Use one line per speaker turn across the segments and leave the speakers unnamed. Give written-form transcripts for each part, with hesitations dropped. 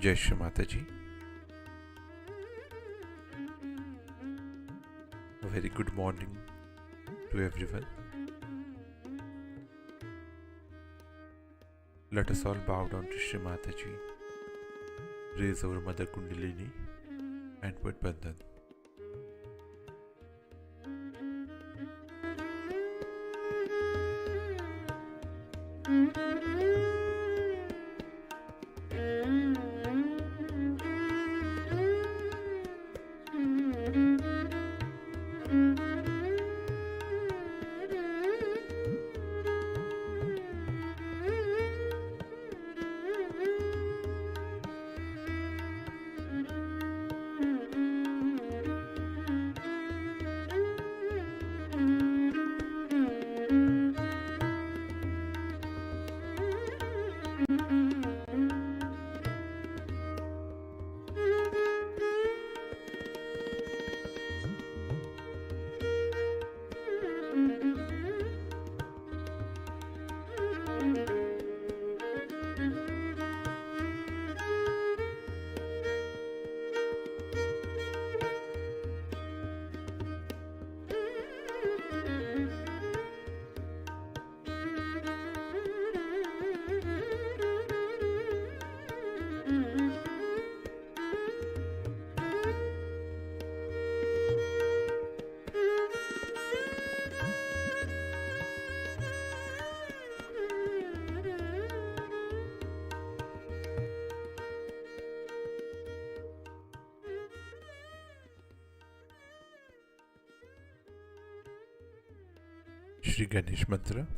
Jai Shri Mataji. A very good morning to everyone. Let us all bow down to Shri Mataji, raise our Mother Kundalini and put Bandhan. Shri Ganesh Mantra.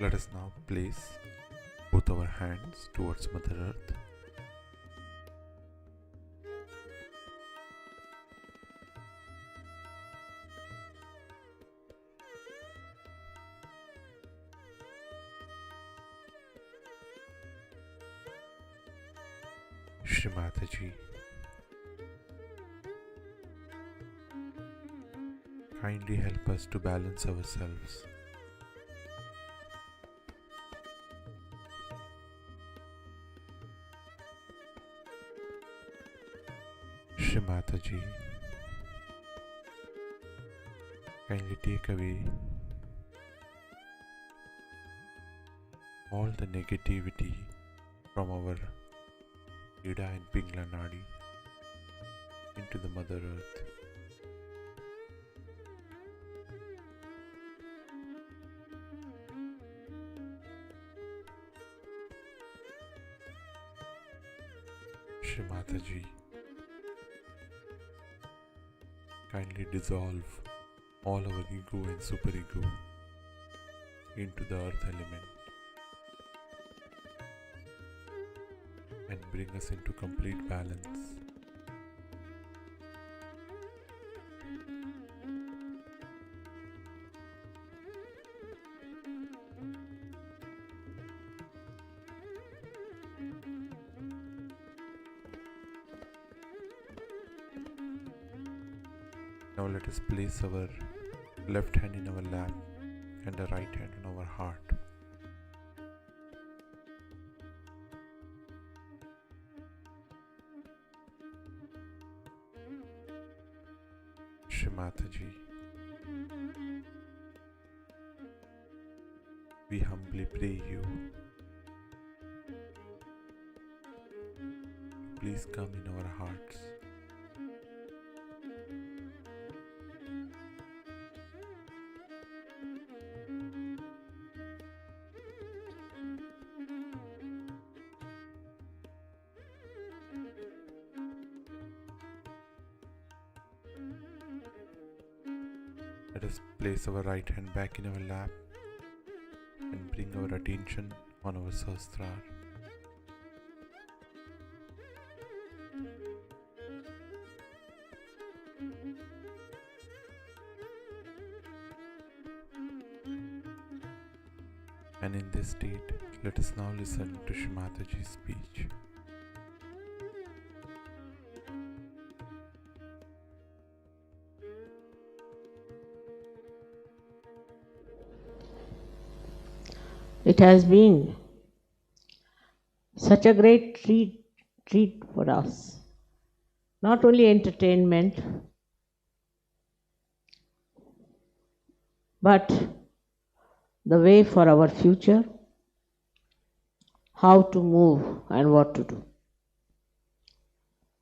Let us now place both our hands towards Mother Earth. Shri Mataji, kindly help us to balance ourselves. Shri Mataji, kindly take away all the negativity from our Ida and Pingla Nadi into the Mother Earth. Shri Mataji, kindly dissolve all our ego and superego into the earth element and bring us into complete balance. Now let us place our left hand in our lap and the right hand on our heart. Shri Mataji, we humbly pray you. Please come in our hearts. Let us place our right hand back in our lap and bring our attention on our Sahasrara. And in this state, let us now listen to Shri Mataji's speech.
It has been such a great treat for us. Not only entertainment, but the way for our future, how to move and what to do.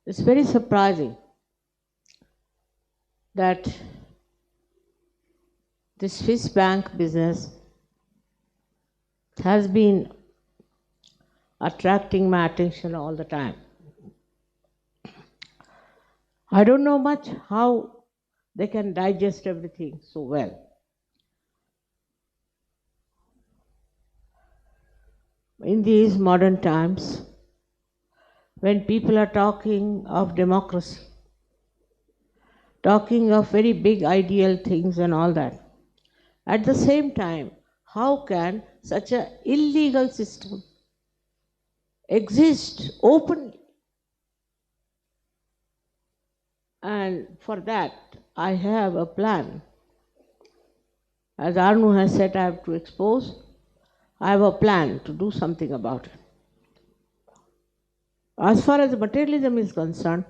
It's very surprising that this Swiss bank business has been attracting my attention all the time. I don't know much how they can digest everything so well. In these modern times, when people are talking of democracy, talking of very big ideal things and all that, at the same time, how can such an illegal system exist openly? And for that, I have a plan. As Arnu has said, I have to expose. I have a plan to do something about it. As far as materialism is concerned,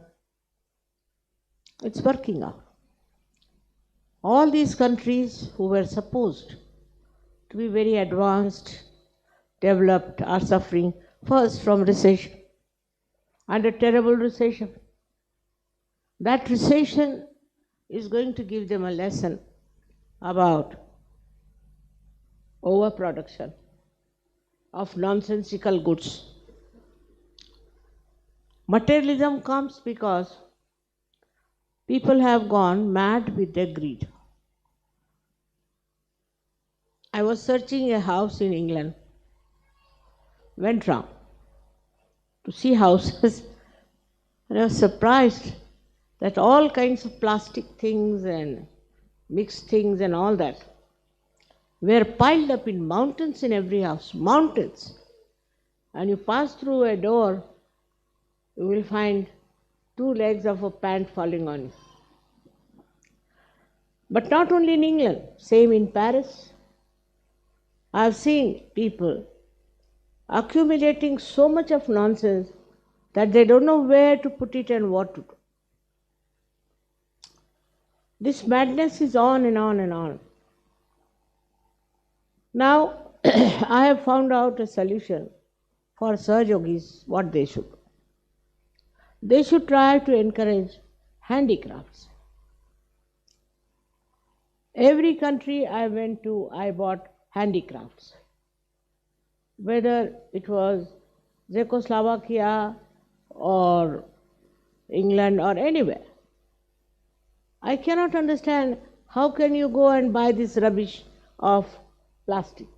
it's working out. All these countries who were supposed to be very advanced, developed, are suffering first from recession, and a terrible recession. That recession is going to give them a lesson about overproduction of nonsensical goods. Materialism comes because people have gone mad with their greed. I was searching a house in England, went round to see houses, and I was surprised that all kinds of plastic things and mixed things and all that were piled up in mountains in every house, mountains. And you pass through a door, you will find 2 legs of a pant falling on you. But not only in England, same in Paris. I have seen people accumulating so much of nonsense that they don't know where to put it and what to do. This madness is on and on and on. Now, I have found out a solution for Sahajogis, what they should do. They should try to encourage handicrafts. Every country I went to, I bought handicrafts. Whether it was Czechoslovakia or England or anywhere. I cannot understand how can you go and buy this rubbish of plastic,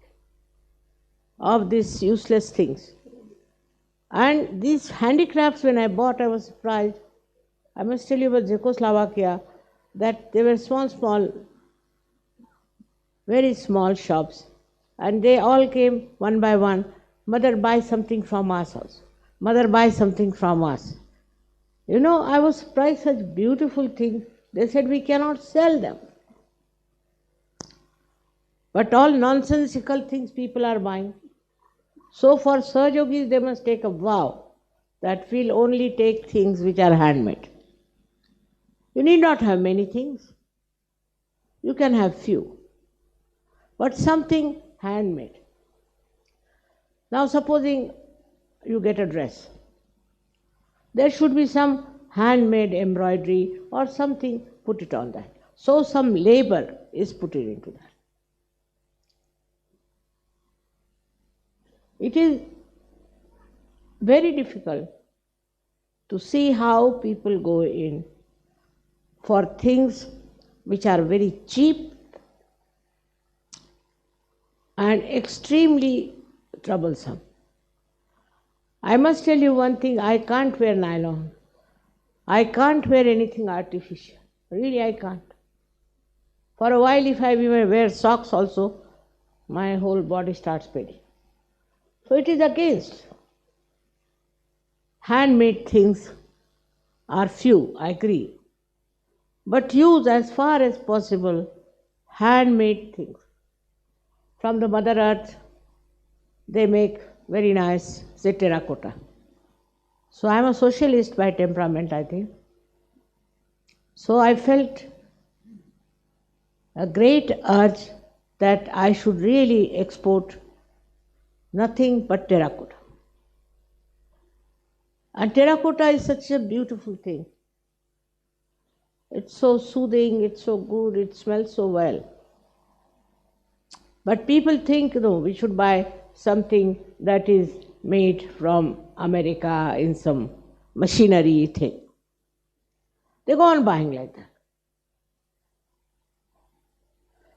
of these useless things. And these handicrafts, when I bought, I was surprised. I must tell you about Czechoslovakia, that they were small, very small shops. And they all came one by one. Mother, buy something from us also. Mother, buy something from us. You know, I was surprised such beautiful things They said we cannot sell them. But all nonsensical things people are buying. So for Sahajogis, they must take a vow that we'll only take things which are handmade. You need not have many things. You can have few. But something handmade. Now supposing you get a dress. There should be some handmade embroidery or something put it on that. So some labor is put into that. It is very difficult to see how people go in for things which are very cheap and extremely troublesome. I must tell you one thing, I can't wear nylon. I can't wear anything artificial. Really, I can't. For a while, if I wear socks also, my whole body starts paining. So it is against. Handmade things are few, I agree. But use as far as possible handmade things. From the Mother Earth, they make very nice, say, terracotta. So I am a socialist by temperament, I think. So I felt a great urge that I should really export nothing but terracotta. And terracotta is such a beautiful thing. It's so soothing, it's so good, it smells so well. But people think, no, we should buy something that is made from America in some machinery thing. They go on buying like that.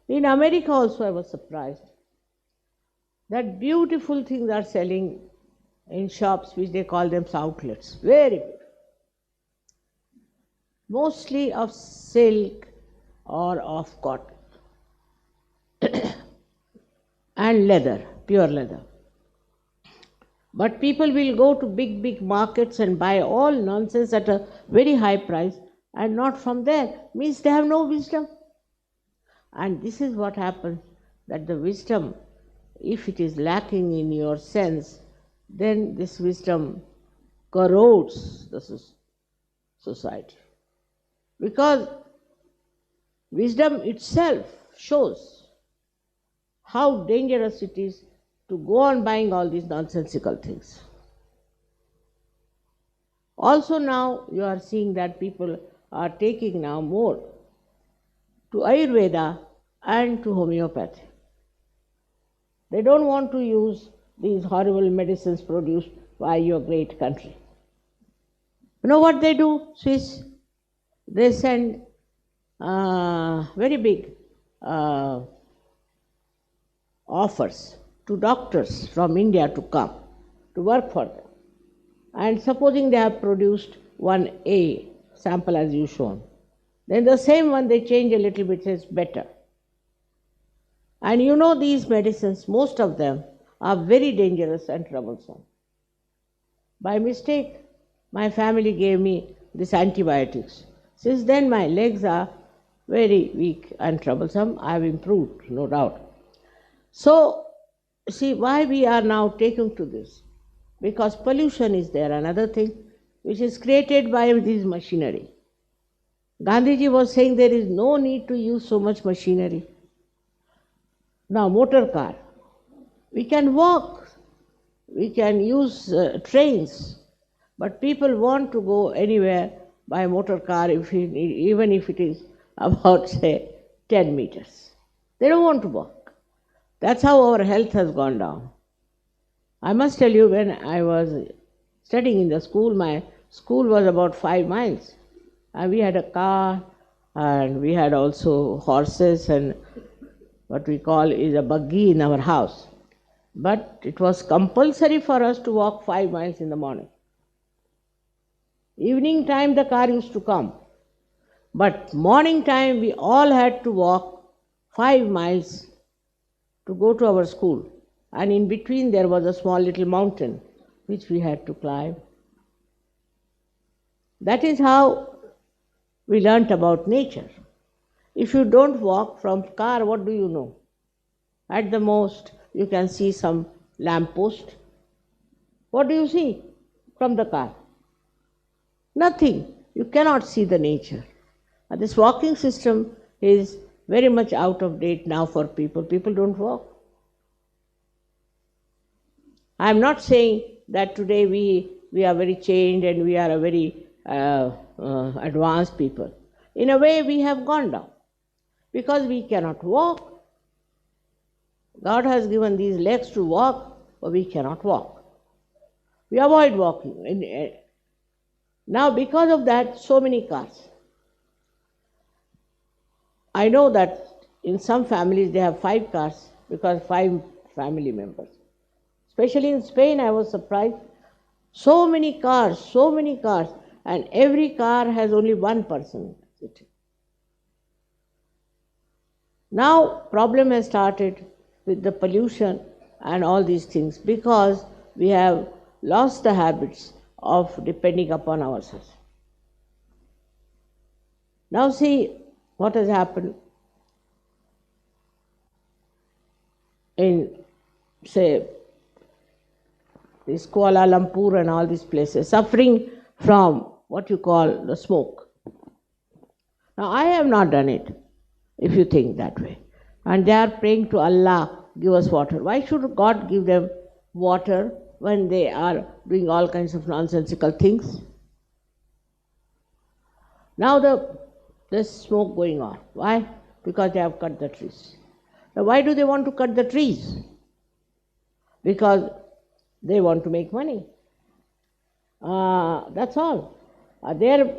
In America also I was surprised that beautiful things are selling in shops which they call them outlets. Very good. Mostly of silk or of cotton and leather, pure leather. But people will go to big markets and buy all nonsense at a very high price and not from there. Means they have no wisdom. And this is what happens, that the wisdom, if it is lacking in your sense, then this wisdom corrodes the society. Because wisdom itself shows how dangerous it is to go on buying all these nonsensical things. Also now you are seeing that people are taking now more to Ayurveda and to homeopathy. They don't want to use these horrible medicines produced by your great country. You know what they do, Swiss? They send very big offers to doctors from India to come to work for them. And supposing they have produced one A sample as you shown, then the same one they change a little bit, says better. And you know these medicines, most of them are very dangerous and troublesome. By mistake, my family gave me these antibiotics. Since then my legs are very weak and troublesome. I have improved, no doubt. So, see why we are now taken to this. Because pollution is there, another thing, which is created by this machinery. Gandhiji was saying there is no need to use so much machinery. Now, motor car. We can walk, we can use trains, but people want to go anywhere by motor car even if it is about, say, 10 meters. They don't want to walk. That's how our health has gone down. I must tell you, when I was studying in the school, my school was about 5 miles. And we had a car, and we had also horses, and what we call is a buggy in our house. But it was compulsory for us to walk 5 miles in the morning. Evening time the car used to come. But morning time we all had to walk 5 miles to go to our school. And in between there was a small little mountain which we had to climb. That is how we learnt about nature. If you don't walk from car, what do you know? At the most, you can see some lamp post. What do you see from the car? Nothing. You cannot see the nature. And this walking system is very much out of date now for people. People don't walk. I am not saying that today we are very changed and we are a very advanced people. In a way, we have gone down because we cannot walk. God has given these legs to walk, but we cannot walk. We avoid walking. Now, because of that, so many cars. I know that in some families they have 5 cars because 5 family members. Especially in Spain, I was surprised. So many cars, and every car has only one person sitting. Now, problem has started with the pollution and all these things because we have lost the habits of depending upon ourselves. Now see what has happened in, say, this Kuala Lumpur and all these places, suffering from what you call the smoke. Now I have not done it, if you think that way. And they are praying to Allah, give us water. Why should God give them water when they are doing all kinds of nonsensical things? Now there's smoke going on. Why? Because they have cut the trees. Now why do they want to cut the trees? Because they want to make money. That's all. Their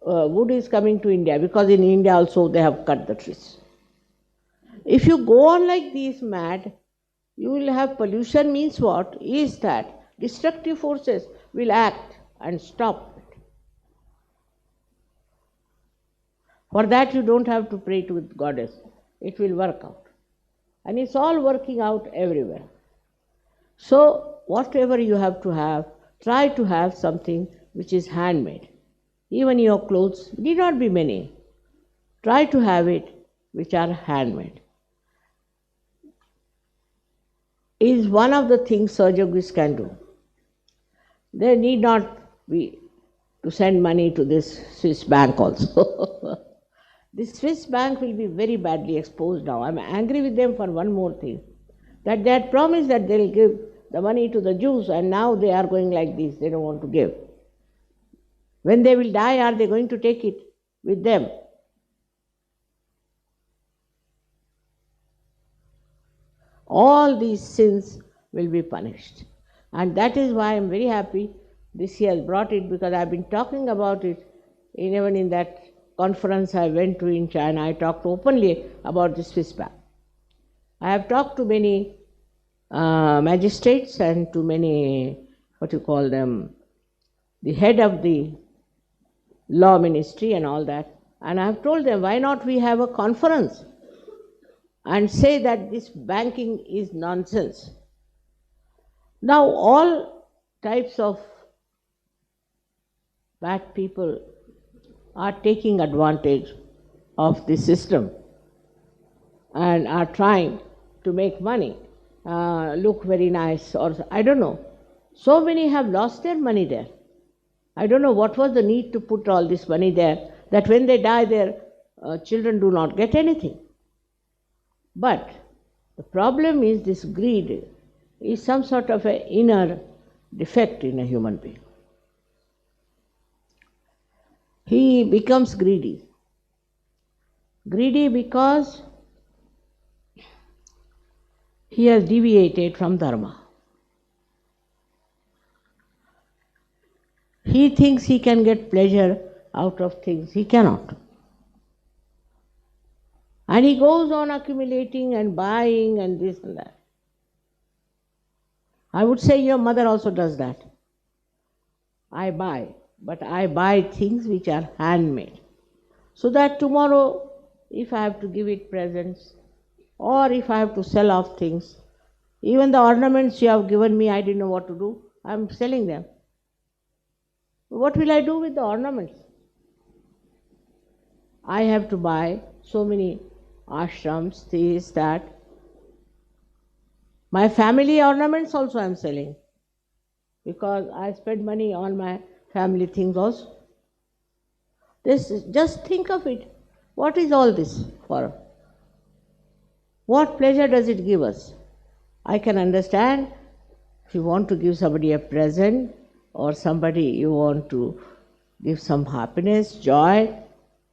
wood is coming to India because in India also they have cut the trees. If you go on like this mad, you will have pollution. Means what? Is that destructive forces will act and stop it. For that you don't have to pray to the goddess. It will work out. And it's all working out everywhere. So whatever you have to have, try to have something which is handmade. Even your clothes need not be many. Try to have it which are handmade. Is one of the things surgeons can do. They need not be to send money to this Swiss bank also. This Swiss bank will be very badly exposed now. I'm angry with them for one more thing. That they had promised that they'll give the money to the Jews and now they are going like this. They don't want to give. When they will die, are they going to take it with them? All these sins will be punished. And that is why I'm very happy this year has brought it, because I've been talking about it even in that conference I went to in China. I talked openly about the Swiss bank. I have talked to many magistrates and to many, the head of the law ministry and all that. And I have told them, why not we have a conference and say that this banking is nonsense. Now all types of bad people are taking advantage of the system and are trying to make money, look very nice, or I don't know. So many have lost their money there. I don't know what was the need to put all this money there, that when they die their children do not get anything. But the problem is this greed is some sort of an inner defect in a human being. He becomes greedy. Greedy because he has deviated from dharma. He thinks he can get pleasure out of things. He cannot. And he goes on accumulating and buying and this and that. I would say your mother also does that. I buy, but I buy things which are handmade. So that tomorrow, if I have to give it presents, or if I have to sell off things, even the ornaments you have given me, I didn't know what to do. I'm selling them. What will I do with the ornaments? I have to buy so many ashrams, this, that. My family ornaments also I am selling because I spend money on my family things also. Just think of it. What is all this for? What pleasure does it give us? I can understand if you want to give somebody a present or somebody you want to give some happiness, joy,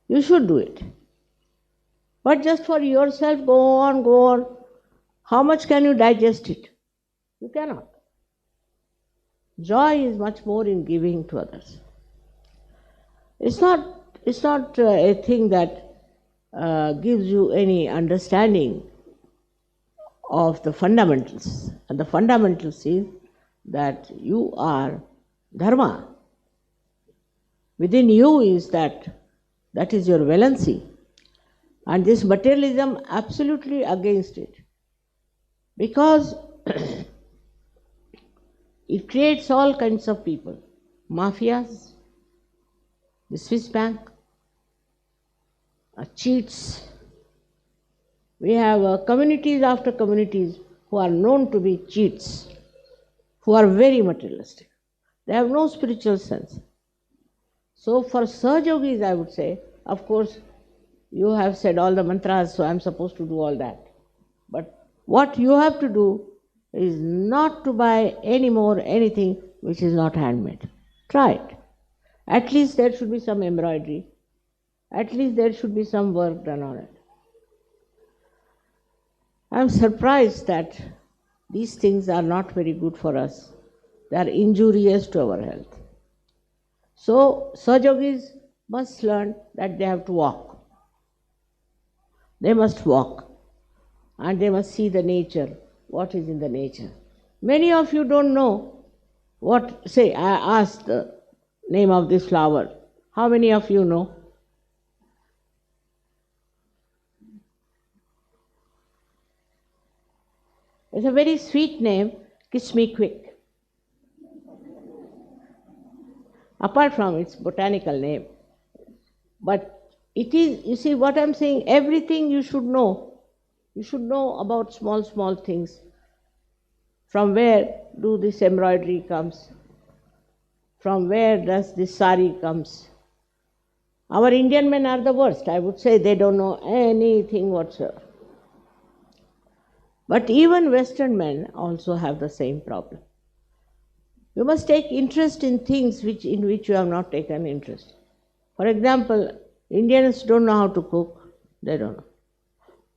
you should do it. But just for yourself, go on, go on. How much can you digest it? You cannot. Joy is much more in giving to others. It's not a thing that gives you any understanding of the fundamentals. And the fundamentals is that you are dharma. Within you is that is your valency. And this materialism absolutely against it. Because it creates all kinds of people. Mafias, the Swiss bank, cheats. We have communities after communities who are known to be cheats, who are very materialistic. They have no spiritual sense. So for Sahaja Yogis, I would say, of course, you have said all the mantras, so I am supposed to do all that. But what you have to do is not to buy any more anything which is not handmade. Try it. At least there should be some embroidery. At least there should be some work done on it. I am surprised that these things are not very good for us. They are injurious to our health. So, Sahaja Yogis must learn that they have to walk. They must walk. And they must see the nature, what is in the nature. Many of you don't know what, say, I asked the name of this flower. How many of you know? It's a very sweet name, Kiss Me Quick. Apart from its botanical name. But it is, you see what I'm saying, everything you should know. You should know about small, small things. From where do this embroidery comes? From where does this sari comes? Our Indian men are the worst. I would say they don't know anything whatsoever. But even Western men also have the same problem. You must take interest in things in which you have not taken interest. For example, Indians don't know how to cook. They don't know.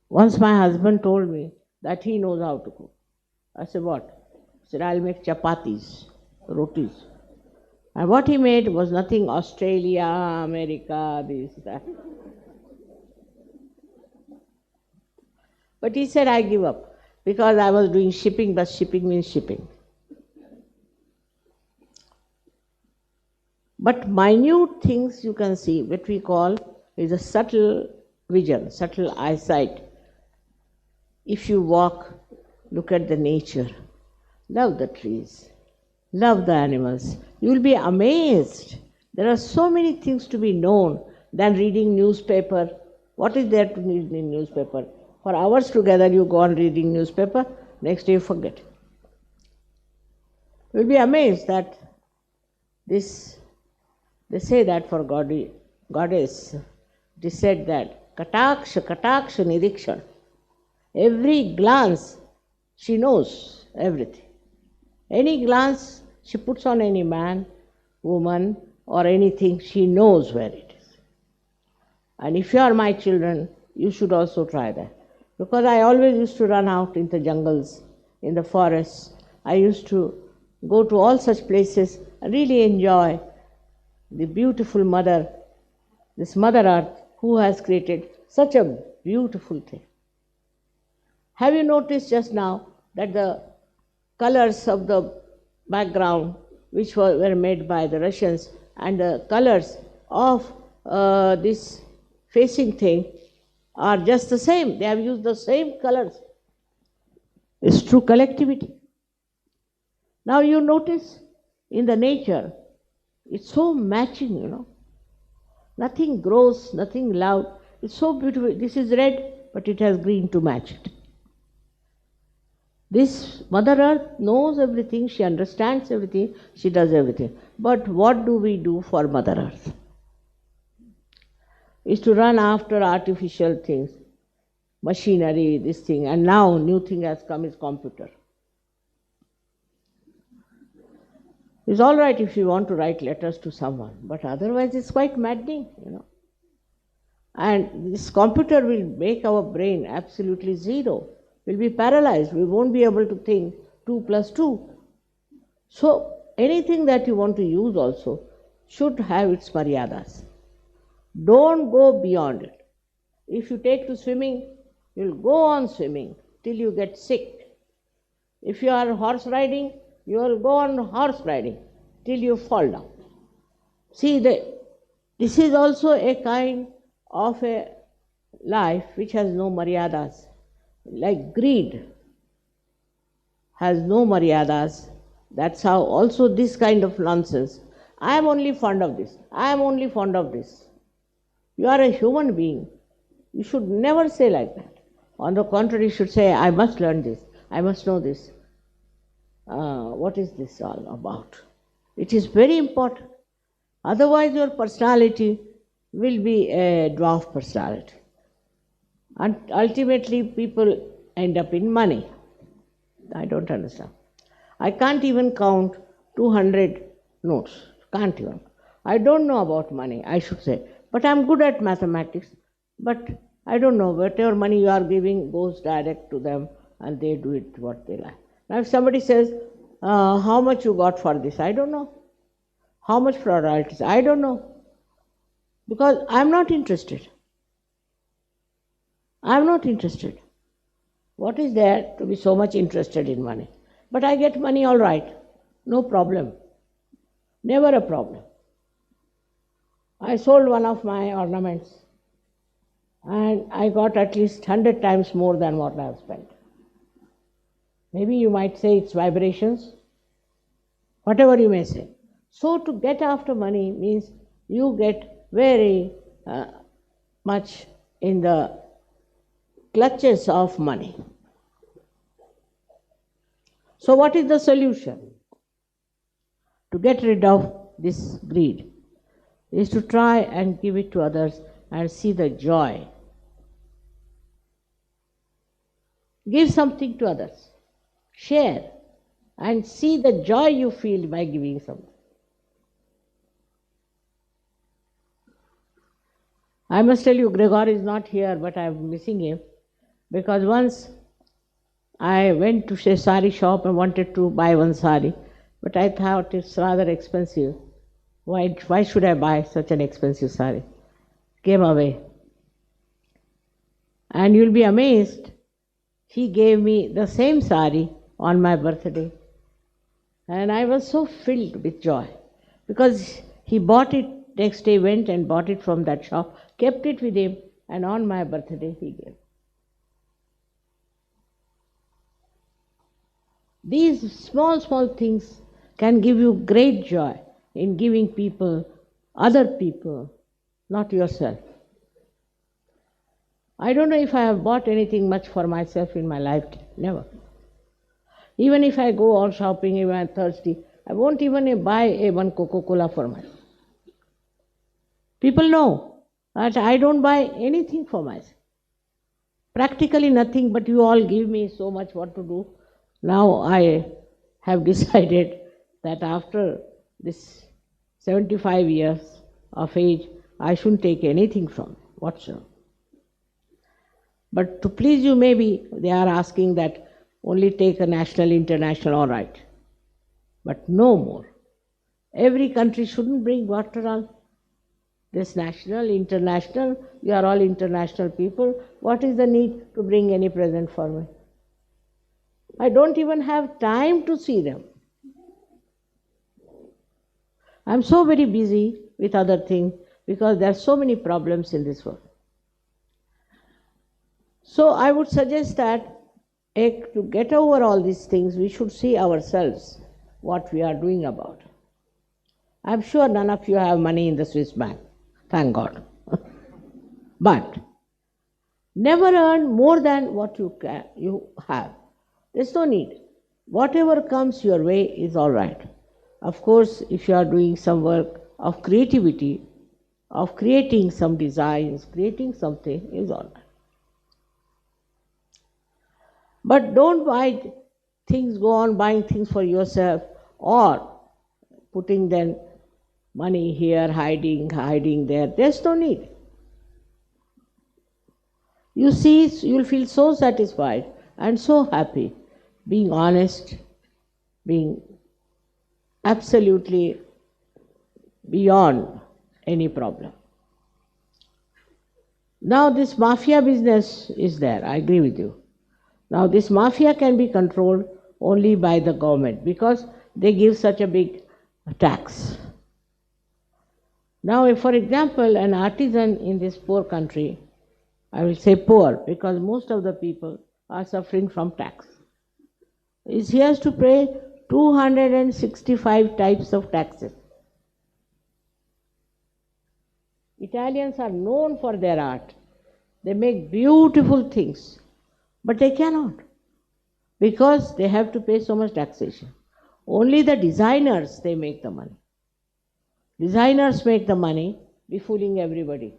Once my husband told me that he knows how to cook. I said, what? He said, I'll make chapatis, rotis. And what he made was nothing Australia, America, this, that. But he said, I give up because I was doing shipping, but shipping means shipping. But minute things you can see, what we call is a subtle vision, subtle eyesight. If you walk, look at the nature, love the trees, love the animals, you will be amazed. There are so many things to be known than reading newspaper. What is there to read in newspaper? For hours together you go on reading newspaper, next day you forget. You will be amazed that this, they say that for goddess, it is said that Kataksha Nirikshan. Every glance, she knows everything. Any glance she puts on any man, woman, or anything, she knows where it is. And if you are my children, you should also try that. Because I always used to run out in the jungles, in the forests. I used to go to all such places and really enjoy the beautiful mother, this Mother Earth, who has created such a beautiful thing. Have you noticed just now that the colors of the background, which were made by the Russians, and the colors of this facing thing are just the same? They have used the same colors. It's true collectivity. Now you notice in the nature, it's so matching, Nothing grows, nothing loud. It's so beautiful. This is red, but it has green to match it. This Mother Earth knows everything, she understands everything, she does everything. But what do we do for Mother Earth? Is to run after artificial things, machinery, this thing, and now new thing has come is computer. It's all right if you want to write letters to someone, but otherwise it's quite maddening, And this computer will make our brain absolutely zero. We'll be paralyzed. We won't be able to think 2 plus 2. So anything that you want to use also should have its maryadas. Don't go beyond it. If you take to swimming, you'll go on swimming till you get sick. If you are horse riding, you will go on horse riding till you fall down. See, this is also a kind of a life which has no maryadas. Like greed has no maryadas. That's how also this kind of nonsense. I am only fond of this. I am only fond of this. You are a human being. You should never say like that. On the contrary, you should say, I must learn this. I must know this. What is this all about? It is very important. Otherwise, your personality will be a dwarf personality. And ultimately, people end up in money. I don't understand. I can't even count 200 notes. Can't even. I don't know about money, I should say. But I'm good at mathematics. But I don't know. Whatever money you are giving goes direct to them and they do it what they like. Now, if somebody says, how much you got for this? I don't know. How much for royalties? I don't know. Because I'm not interested. I'm not interested. What is there to be so much interested in money? But I get money all right. No problem. Never a problem. I sold one of my ornaments and I got at least 100 times more than what I have spent. Maybe you might say it's vibrations. Whatever you may say. So to get after money means you get very much in the clutches of money. So what is the solution? To get rid of this greed is to try and give it to others and see the joy. Give something to others. Share and see the joy you feel by giving something. I must tell you, Gregor is not here, but I am missing him because once I went to a sari shop and wanted to buy one sari, but I thought it's rather expensive. Why should I buy such an expensive sari? Came away. And you'll be amazed, he gave me the same sari on my birthday. And I was so filled with joy because he bought it, next day went and bought it from that shop, kept it with him, and on my birthday he gave. These small things can give you great joy in giving people, other people, not yourself. I don't know if I have bought anything much for myself in my lifetime, never. Even if I go out shopping, if I'm thirsty, I won't even buy one Coca-Cola for myself. People know that I don't buy anything for myself. Practically nothing, but you all give me so much what to do. Now I have decided that after this 75 years of age, I shouldn't take anything from them whatsoever. But to please you, maybe they are asking that only take a national, international, all right. But no more. Every country shouldn't bring what all. This national, international, you are all international people. What is the need to bring any present for me? I don't even have time to see them. I'm so very busy with other things because there are so many problems in this world. So I would suggest that to get over all these things, we should see ourselves what we are doing about it. I'm sure none of you have money in the Swiss bank. thank God. But never earn more than what you have. There's no need. Whatever comes your way is all right. Of course, if you are doing some work of creativity, of creating some designs, creating something is all right. But don't buy things, go on buying things for yourself or putting then money here, hiding there. There's no need. You see, you'll feel so satisfied and so happy, being honest, being absolutely beyond any problem. Now, this mafia business is there, I agree with you. Now, this mafia can be controlled only by the government because they give such a big tax. Now, if, for example, an artisan in this poor country, I will say poor because most of the people are suffering from tax, he has to pay 265 types of taxes. Italians are known for their art. They make beautiful things, but they cannot because they have to pay so much taxation. Only the designers, they make the money. Designers make the money, be fooling everybody.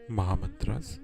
Mahamantras.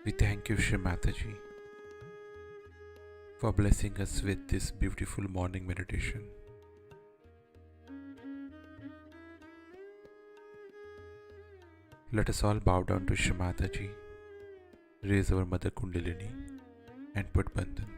We thank you, Shri Mataji, for blessing us with this beautiful morning meditation. Let us all bow down to Shri Mataji, raise our Mother Kundalini, and put Bandhan.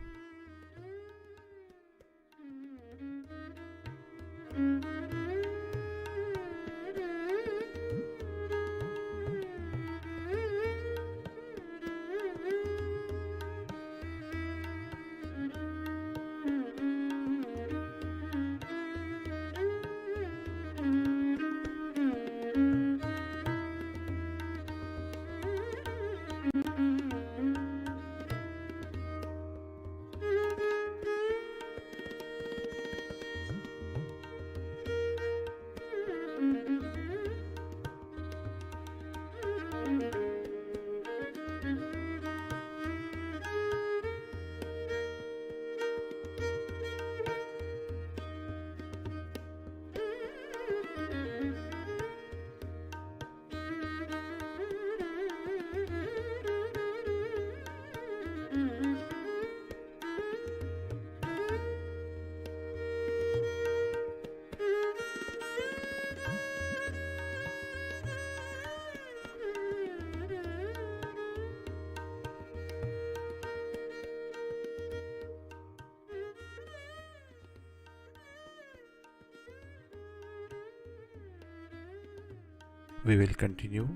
We will continue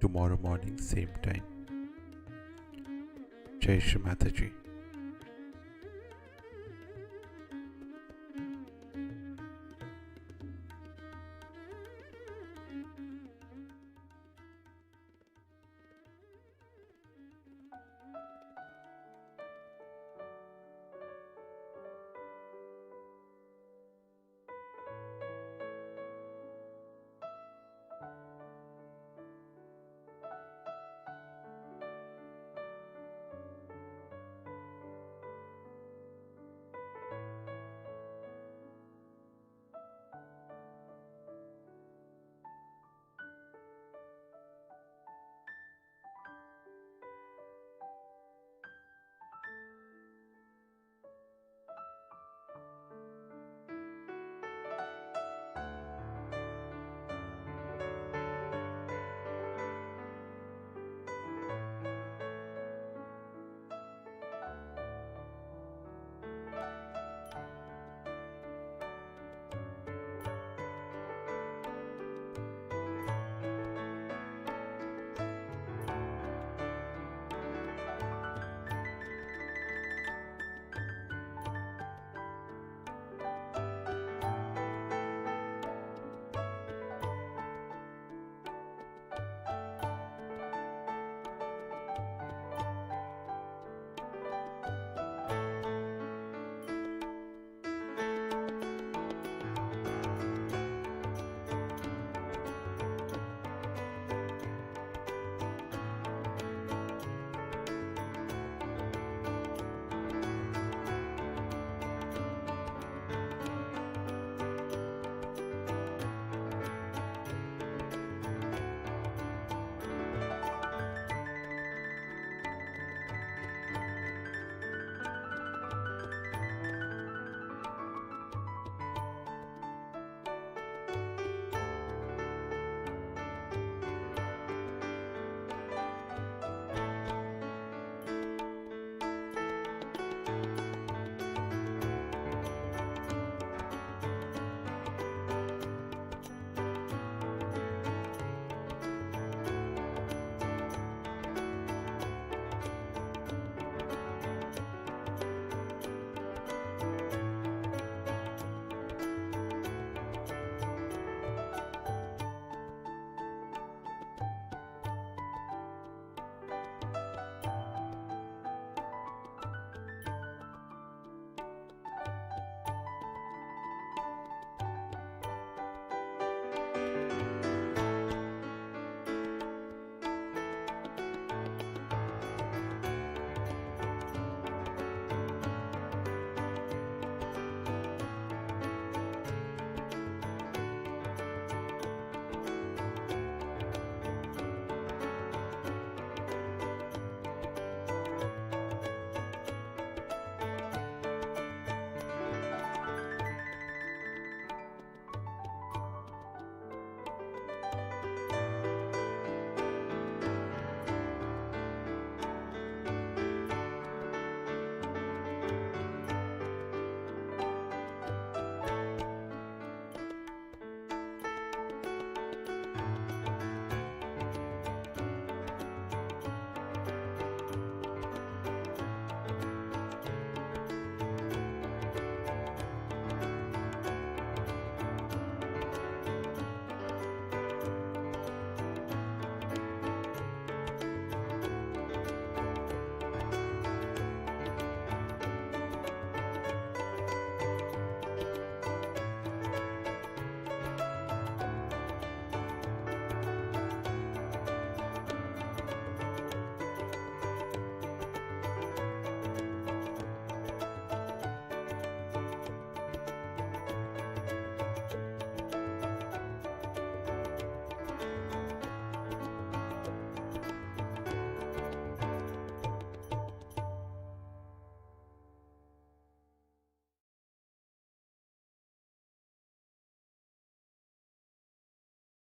tomorrow morning, same time. Jai Shri Mataji.